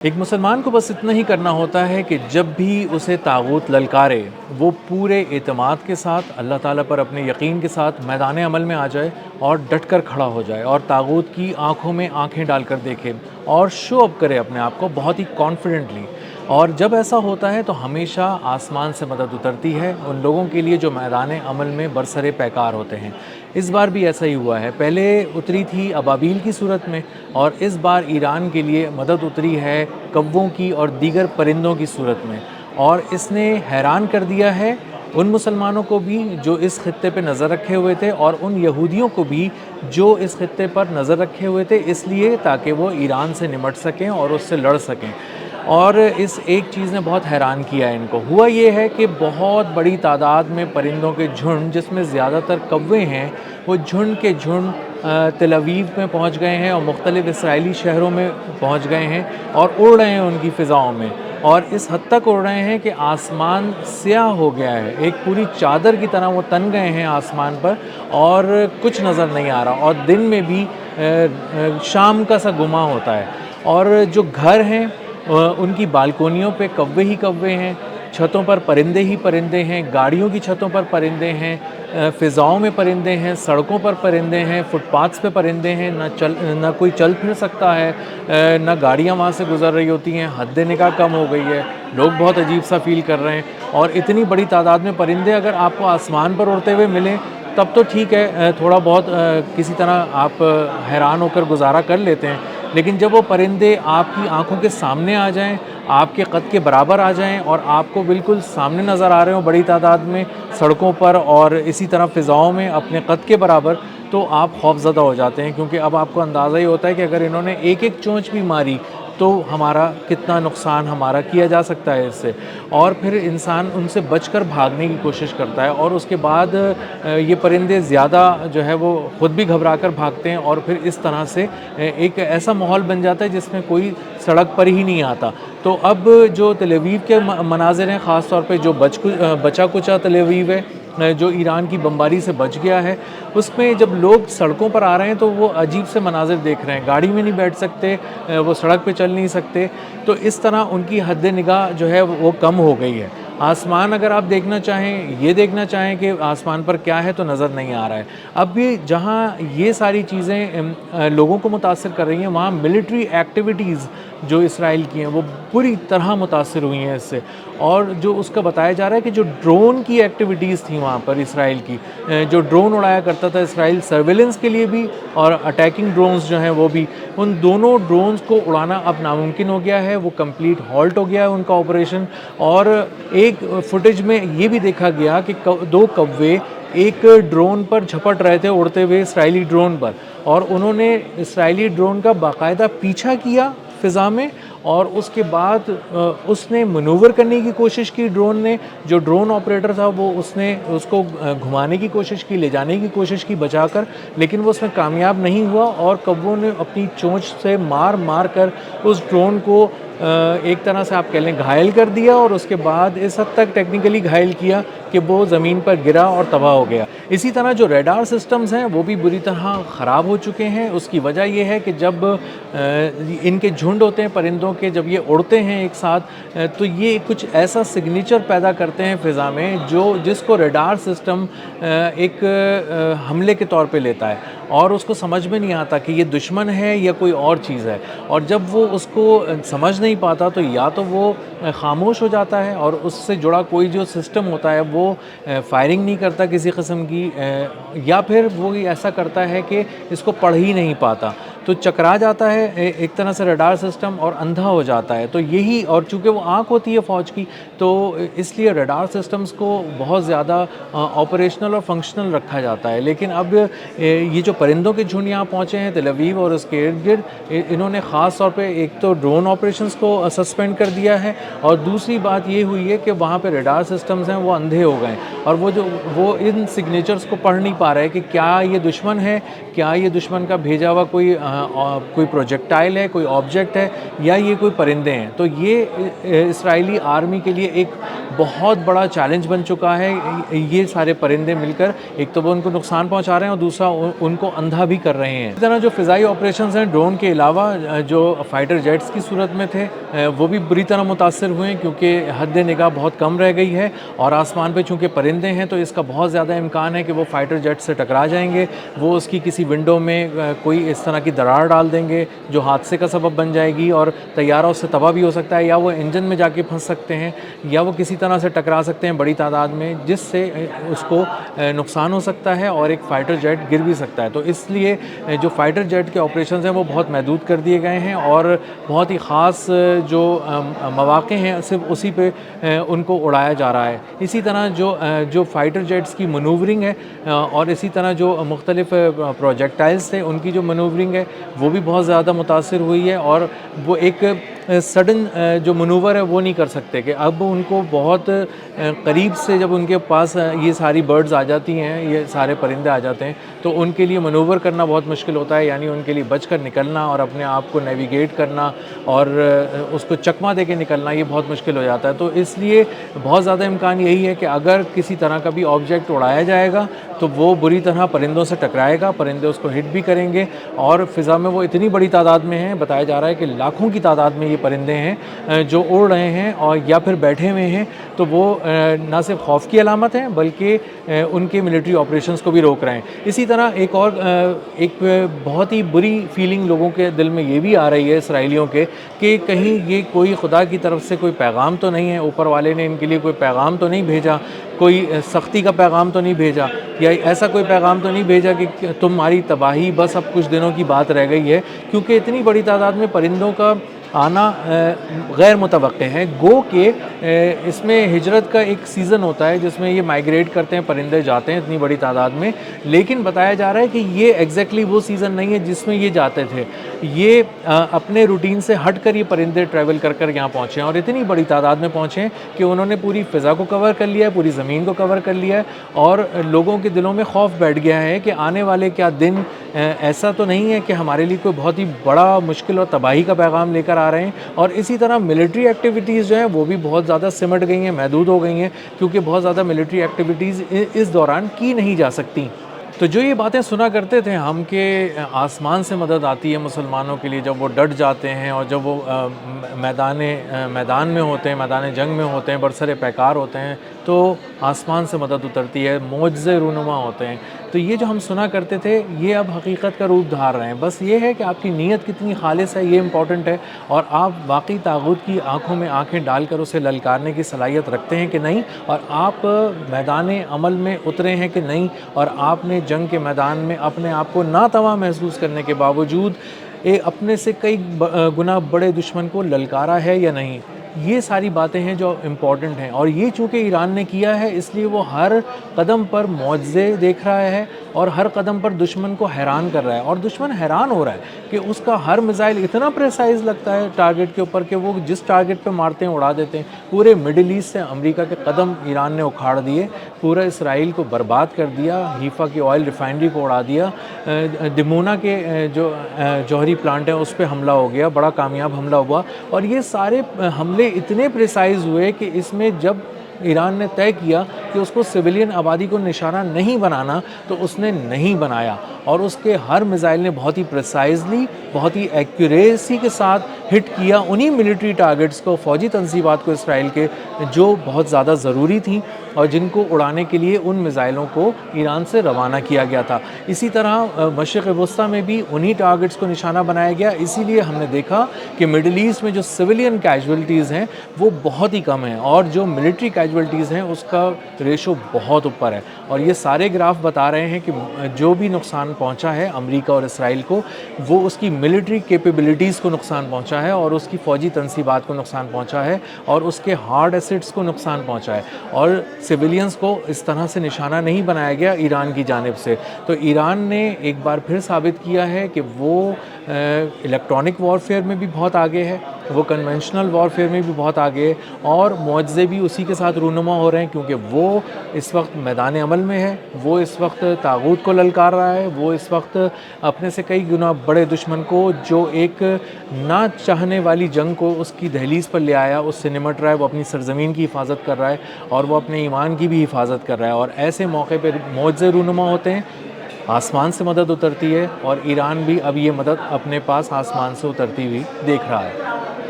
ایک مسلمان کو بس اتنا ہی کرنا ہوتا ہے کہ جب بھی اسے طاغوت للکارے وہ پورے اعتماد کے ساتھ اللہ تعالیٰ پر اپنے یقین کے ساتھ میدان عمل میں آ جائے اور ڈٹ کر کھڑا ہو جائے اور طاغوت کی آنکھوں میں آنکھیں ڈال کر دیکھے اور شو اپ کرے اپنے آپ کو بہت ہی کانفیڈنٹلی۔ اور جب ایسا ہوتا ہے تو ہمیشہ آسمان سے مدد اترتی ہے ان لوگوں کے لیے جو میدان عمل میں برسر پیکار ہوتے ہیں۔ اس بار بھی ایسا ہی ہوا ہے، پہلے اتری تھی ابابیل کی صورت میں اور اس بار ایران کے لیے مدد اتری ہے کووں کی اور دیگر پرندوں کی صورت میں، اور اس نے حیران کر دیا ہے ان مسلمانوں کو بھی جو اس خطے پہ نظر رکھے ہوئے تھے اور ان یہودیوں کو بھی جو اس خطے پر نظر رکھے ہوئے تھے، اس لیے تاکہ وہ ایران سے نمٹ سکیں اور اس سے لڑ سکیں۔ اور اس ایک چیز نے بہت حیران کیا ہے ان کو۔ ہوا یہ ہے کہ بہت بڑی تعداد میں پرندوں کے جھنڈ، جس میں زیادہ تر کوے ہیں، وہ جھنڈ کے جھنڈ تل ابیب میں پہنچ گئے ہیں اور مختلف اسرائیلی شہروں میں پہنچ گئے ہیں اور اڑ رہے ہیں ان کی فضاؤں میں، اور اس حد تک اڑ رہے ہیں کہ آسمان سیاہ ہو گیا ہے، ایک پوری چادر کی طرح وہ تن گئے ہیں آسمان پر اور کچھ نظر نہیں آ رہا، اور دن میں بھی شام کا سا گما ہوتا ہے۔ اور جو گھر ہیں ان کی بالکونیوں پہ کوے ہی کوے ہیں، چھتوں پر پرندے ہی پرندے ہیں، گاڑیوں کی چھتوں پر پرندے ہیں، فضاؤں میں پرندے ہیں، سڑکوں پر پرندے ہیں، فٹ پاتھس پہ پرندے ہیں، نہ کوئی چل پھر سکتا ہے، نہ گاڑیاں وہاں سے گزر رہی ہوتی ہیں، حد نکاح کم ہو گئی ہے، لوگ بہت عجیب سا فیل کر رہے ہیں۔ اور اتنی بڑی تعداد میں پرندے اگر آپ کو آسمان پر اڑتے ہوئے ملیں تب تو ٹھیک ہے، تھوڑا بہت کسی طرح آپ حیران ہو کر گزارا کر لیتے ہیں، لیکن جب وہ پرندے آپ کی آنکھوں کے سامنے آ جائیں، آپ کے قد کے برابر آ جائیں اور آپ کو بالکل سامنے نظر آ رہے ہوں بڑی تعداد میں سڑکوں پر اور اسی طرح فضاؤں میں اپنے قد کے برابر، تو آپ خوف زدہ ہو جاتے ہیں، کیونکہ اب آپ کو اندازہ ہی ہوتا ہے کہ اگر انہوں نے ایک ایک چونچ بھی ماری تو ہمارا کتنا نقصان ہمارا کیا جا سکتا ہے اس سے۔ اور پھر انسان ان سے بچ کر بھاگنے کی کوشش کرتا ہے، اور اس کے بعد یہ پرندے زیادہ جو ہے وہ خود بھی گھبرا کر بھاگتے ہیں، اور پھر اس طرح سے ایک ایسا ماحول بن جاتا ہے جس میں کوئی سڑک پر ہی نہیں آتا۔ تو اب جو تل ابیب کے مناظر ہیں، خاص طور پہ جو بچا کچا تل ابیب ہے جو ایران کی بمباری سے بچ گیا ہے، اس میں جب لوگ سڑکوں پر آ رہے ہیں تو وہ عجیب سے مناظر دیکھ رہے ہیں، گاڑی میں نہیں بیٹھ سکتے، وہ سڑک پہ چل نہیں سکتے، تو اس طرح ان کی حد نگاہ جو ہے وہ کم ہو گئی ہے۔ آسمان اگر آپ دیکھنا چاہیں، یہ دیکھنا چاہیں کہ آسمان پر کیا ہے، تو نظر نہیں آ رہا ہے۔ اب بھی جہاں یہ ساری چیزیں لوگوں کو متاثر کر رہی ہیں، وہاں ملٹری ایکٹیویٹیز جو اسرائیل کی ہیں وہ پوری طرح متاثر ہوئی ہیں اس سے، اور جو اس کا بتایا جا رہا ہے کہ جو ڈرون کی ایکٹیویٹیز تھیں وہاں پر اسرائیل کی، جو ڈرون اڑایا کرتا تھا اسرائیل سرویلنس کے لیے بھی اور اٹیکنگ ڈرونز جو ہیں وہ بھی، ان دونوں ڈرونز کو اڑانا اب ناممکن ہو گیا ہے، وہ کمپلیٹ ہالٹ ہو گیا ہے ان کا آپریشن۔ اور ایک فوٹیج میں یہ بھی دیکھا گیا کہ دو کوے ایک ڈرون پر جھپٹ رہے تھے اڑتے ہوئے اسرائیلی ڈرون پر، اور انہوں نے اسرائیلی ڈرون کا باقاعدہ پیچھا کیا فضا میں، اور اس کے بعد اس نے منور کرنے کی کوشش کی، ڈرون نے، جو ڈرون آپریٹر تھا وہ اس نے اس کو گھمانے کی کوشش کی، لے جانے کی کوشش کی بچا کر، لیکن وہ اس میں کامیاب نہیں ہوا، اور کووں نے اپنی چونچ سے مار مار کر اس ڈرون کو ایک طرح سے آپ کہہ لیں گھائل کر دیا، اور اس کے بعد اس حد تک ٹیکنیکلی گھائل کیا کہ وہ زمین پر گرا اور تباہ ہو گیا۔ اسی طرح جو ریڈار سسٹمز ہیں وہ بھی بری طرح خراب ہو چکے ہیں۔ اس کی وجہ یہ ہے کہ جب ان کے جھنڈ ہوتے ہیں پرندوں کے، جب یہ اڑتے ہیں ایک ساتھ تو یہ کچھ ایسا سگنیچر پیدا کرتے ہیں فضا میں جس کو ریڈار سسٹم ایک حملے کے طور پہ لیتا ہے، اور اس کو سمجھ میں نہیں آتا کہ یہ دشمن ہے یا کوئی اور چیز ہے، اور جب وہ اس کو سمجھ نہیں پاتا تو یا تو وہ خاموش ہو جاتا ہے اور اس سے جڑا کوئی جو سسٹم ہوتا ہے وہ فائرنگ نہیں کرتا کسی قسم کی، یا پھر وہ ایسا کرتا ہے کہ اس کو پڑھ ہی نہیں پاتا، تو چکرا جاتا ہے ایک طرح سے ریڈار سسٹم اور اندھا ہو جاتا ہے۔ تو یہی، اور چونکہ وہ آنکھ ہوتی ہے فوج کی، تو اس لیے ریڈار سسٹمز کو بہت زیادہ آپریشنل اور فنکشنل رکھا جاتا ہے۔ لیکن اب یہ جو پرندوں کے جھنڈ یہاں پہنچے ہیں تل ابیب اور اس کے ارد گرد، انہوں نے خاص طور پہ ایک تو ڈرون آپریشنز کو سسپینڈ کر دیا ہے، اور دوسری بات یہ ہوئی ہے کہ وہاں پہ ریڈار سسٹمز ہیں وہ اندھے ہو گئے، اور وہ ان سگنیچرز کو پڑھ نہیں پا رہے کہ کیا یہ دشمن ہے، کیا یہ دشمن کا بھیجا ہوا کوئی کوئی پروجیکٹائل ہے, کوئی آبجیکٹ ہے, یا یہ کوئی پرندے ہیں. تو یہ اسرائیلی آرمی کے لیے ایک بہت بڑا چیلنج بن چکا ہے. یہ سارے پرندے مل کر ایک تو وہ ان کو نقصان پہنچا رہے ہیں, اور دوسرا ان کو اندھا بھی کر رہے ہیں. اس طرح جو فضائی آپریشنز ہیں ڈرون کے علاوہ جو فائٹر جیٹس کی صورت میں تھے, وہ بھی بری طرح متاثر ہوئے, کیونکہ حد نگاہ بہت کم رہ گئی ہے, اور آسمان پہ چونکہ پرندے ہیں تو اس کا بہت زیادہ امکان ہے کہ وہ فائٹر جیٹ سے ٹکرا جائیں گے. وہ اس کی کسی ونڈو میں کوئی اس طرح کی دراڑ ڈال دیں گے جو حادثے کا سبب بن جائے گی, اور طیارہ اس سے تباہ بھی ہو سکتا ہے, یا وہ انجن میں جا کے پھنس سکتے ہیں, یا وہ کسی طرح سے ٹکرا سکتے ہیں بڑی تعداد میں, جس سے اس کو نقصان ہو سکتا ہے اور ایک فائٹر جیٹ گر بھی سکتا ہے. تو اس لیے جو فائٹر جیٹ کے آپریشنز ہیں وہ بہت محدود کر دیے گئے ہیں, اور بہت ہی خاص جو مواقع ہیں صرف اسی پہ ان کو اڑایا جا رہا ہے. اسی طرح جو فائٹر جیٹس کی منوورنگ ہے, اور اسی طرح جو مختلف پروجیکٹائلز تھے ان کی جو منوورنگ ہے وہ بھی بہت زیادہ متاثر ہوئی ہے, اور وہ ایک سڈن جو منور ہے وہ نہیں کر سکتے کہ اب ان کو بہت قریب سے جب ان کے پاس یہ ساری برڈز آ جاتی ہیں, یہ سارے پرندے آ جاتے ہیں, تو ان کے لیے منور کرنا بہت مشکل ہوتا ہے. یعنی ان کے لیے بچ کر نکلنا اور اپنے آپ کو نیویگیٹ کرنا اور اس کو چکما دے کے نکلنا یہ بہت مشکل ہو جاتا ہے. تو اس لیے بہت زیادہ امکان یہی ہے کہ اگر کسی طرح کا بھی آبجیکٹ اڑایا جائے گا تو وہ بری طرح پرندوں سے ٹکرائے گا, پرندے اس کو ہٹ بھی کریں گے, اور فضا میں وہ اتنی بڑی تعداد میں ہیں, بتایا جا رہا ہے کہ لاکھوں کی تعداد میں یہ پرندے ہیں جو اڑ رہے ہیں اور یا پھر بیٹھے ہوئے ہیں. تو وہ نہ صرف خوف کی علامت ہیں بلکہ ان کے ملٹری آپریشنز کو بھی روک رہے ہیں. اسی طرح ایک بہت ہی بری فیلنگ لوگوں کے دل میں یہ بھی آ رہی ہے اسرائیلیوں کے, کہ کہیں یہ کوئی خدا کی طرف سے کوئی پیغام تو نہیں ہے, اوپر والے نے ان کے لیے کوئی پیغام تو نہیں بھیجا, کوئی سختی کا پیغام تو نہیں بھیجا, یا ایسا کوئی پیغام تو نہیں بھیجا کہ تمہاری تباہی بس اب کچھ دنوں کی بات رہ گئی ہے. کیونکہ اتنی بڑی تعداد میں پرندوں کا آنا غیر متوقع ہے. گو کہ اس میں ہجرت کا ایک سیزن ہوتا ہے جس میں یہ مائیگریٹ کرتے ہیں, پرندے جاتے ہیں اتنی بڑی تعداد میں, لیکن بتایا جا رہا ہے کہ یہ ایگزیکٹلی وہ سیزن نہیں ہے جس میں یہ جاتے تھے. یہ اپنے روٹین سے ہٹ کر یہ پرندے ٹریول کر کر یہاں پہنچے ہیں, اور اتنی بڑی تعداد میں پہنچے ہیں کہ انہوں نے پوری فضا کو کور کر لیا ہے, پوری زمین کو کور کر لیا ہے, اور لوگوں کے دلوں میں خوف بیٹھ گیا ہے کہ آنے والے کیا دن ایسا تو نہیں ہے کہ ہمارے لیے کوئی بہت ہی بڑا مشکل اور تباہی کا پیغام لے کر آ رہے ہیں. اور اسی طرح ملٹری ایکٹیویٹیز جو ہیں وہ بھی بہت زیادہ سمٹ گئی ہیں, محدود ہو گئی ہیں, کیونکہ بہت زیادہ ملٹری ایکٹیویٹیز اس دوران کی نہیں جا سکتی. تو جو یہ باتیں سنا کرتے تھے ہم کہ آسمان سے مدد آتی ہے مسلمانوں کے لیے جب وہ ڈٹ جاتے ہیں, اور جب وہ میدان میں ہوتے ہیں, میدان جنگ میں ہوتے ہیں, برسر پیکار ہوتے ہیں, تو آسمان سے مدد اترتی ہے, معجزے رونما ہوتے ہیں. تو یہ جو ہم سنا کرتے تھے یہ اب حقیقت کا روپ دھار رہے ہیں. بس یہ ہے کہ آپ کی نیت کتنی خالص ہے یہ امپورٹنٹ ہے, اور آپ واقعی طاغوت کی آنکھوں میں آنکھیں ڈال کر اسے للکارنے کی صلاحیت رکھتے ہیں کہ نہیں, اور آپ میدان عمل میں اترے ہیں کہ نہیں, اور آپ نے جنگ کے میدان میں اپنے آپ کو ناتواں محسوس کرنے کے باوجود اپنے سے کئی گنا بڑے دشمن کو للکارا ہے یا نہیں. یہ ساری باتیں ہیں جو امپورٹنٹ ہیں, اور یہ چونکہ ایران نے کیا ہے اس لیے وہ ہر قدم پر معجزے دیکھ رہا ہے, اور ہر قدم پر دشمن کو حیران کر رہا ہے, اور دشمن حیران ہو رہا ہے کہ اس کا ہر میزائل اتنا پریسائز لگتا ہے ٹارگٹ کے اوپر کہ وہ جس ٹارگٹ پہ مارتے ہیں اڑا دیتے ہیں. پورے مڈل ایسٹ سے امریکہ کے قدم ایران نے اکھاڑ دیے, پورا اسرائیل کو برباد کر دیا, حیفا کی آئل ریفائنری کو اڑا دیا, ڈمونا کے جو جوہری پلانٹ ہے اس پہ حملہ ہو گیا, بڑا کامیاب حملہ ہوا. اور یہ سارے حملے اتنے پریسائز ہوئے کہ اس میں جب ایران نے طے کیا کہ اس کو سویلین آبادی کو نشانہ نہیں بنانا تو اس نے نہیں بنایا, اور اس کے ہر میزائل نے بہت ہی پریسائزلی, بہت ہی ایکوریسی کے ساتھ ہٹ کیا انہی ملٹری ٹارگٹس کو, فوجی تنصیبات کو اسرائیل کے, جو بہت زیادہ ضروری تھیں اور جن کو اڑانے کے لیے ان میزائلوں کو ایران سے روانہ کیا گیا تھا. اسی طرح مشرق وسطیٰ میں بھی انہی ٹارگٹس کو نشانہ بنایا گیا. اسی لیے ہم نے دیکھا کہ مڈل ایسٹ میں جو سویلین کیجولٹیز ہیں وہ بہت ہی کم ہیں, اور جو ملٹری کیجولٹیز ہیں اس کا ریشو بہت اوپر ہے. اور یہ سارے گراف بتا رہے ہیں کہ جو بھی نقصان پہنچا ہے امریکہ اور اسرائیل کو, وہ اس کی ملٹری کیپیبلٹیز کو نقصان پہنچا ہے, اور اس کی فوجی تنصیبات کو نقصان پہنچا ہے, اور اس کے ہارڈ ایسٹس کو نقصان پہنچا ہے, اور سویلینز کو اس طرح سے نشانہ نہیں بنایا گیا ایران کی جانب سے. تو ایران نے ایک بار پھر ثابت کیا ہے کہ وہ الیکٹرانک وارفیئر میں بھی بہت آگے ہے, وہ کنونشنل وارفیئر میں بھی بہت آگے ہے، اور معجزے بھی اسی کے ساتھ رونما ہو رہے ہیں، کیونکہ وہ اس وقت میدان عمل میں ہے، وہ اس وقت طاغوت کو للکار رہا ہے، وہ اس وقت اپنے سے کئی گنا بڑے دشمن کو، جو ایک نہ چاہنے والی جنگ کو اس کی دہلیز پر لے آیا، اس سے نمٹ رہا ہے، وہ اپنی سرزمین کی حفاظت کر رہا ہے، اور وہ اپنے ایمان کی بھی حفاظت کر رہا ہے، اور ایسے موقع پہ معجزے رونما ہوتے ہیں، آسمان سے مدد اترتی ہے، اور ایران بھی اب یہ مدد اپنے پاس آسمان سے اترتی ہوئی دیکھ رہا ہے۔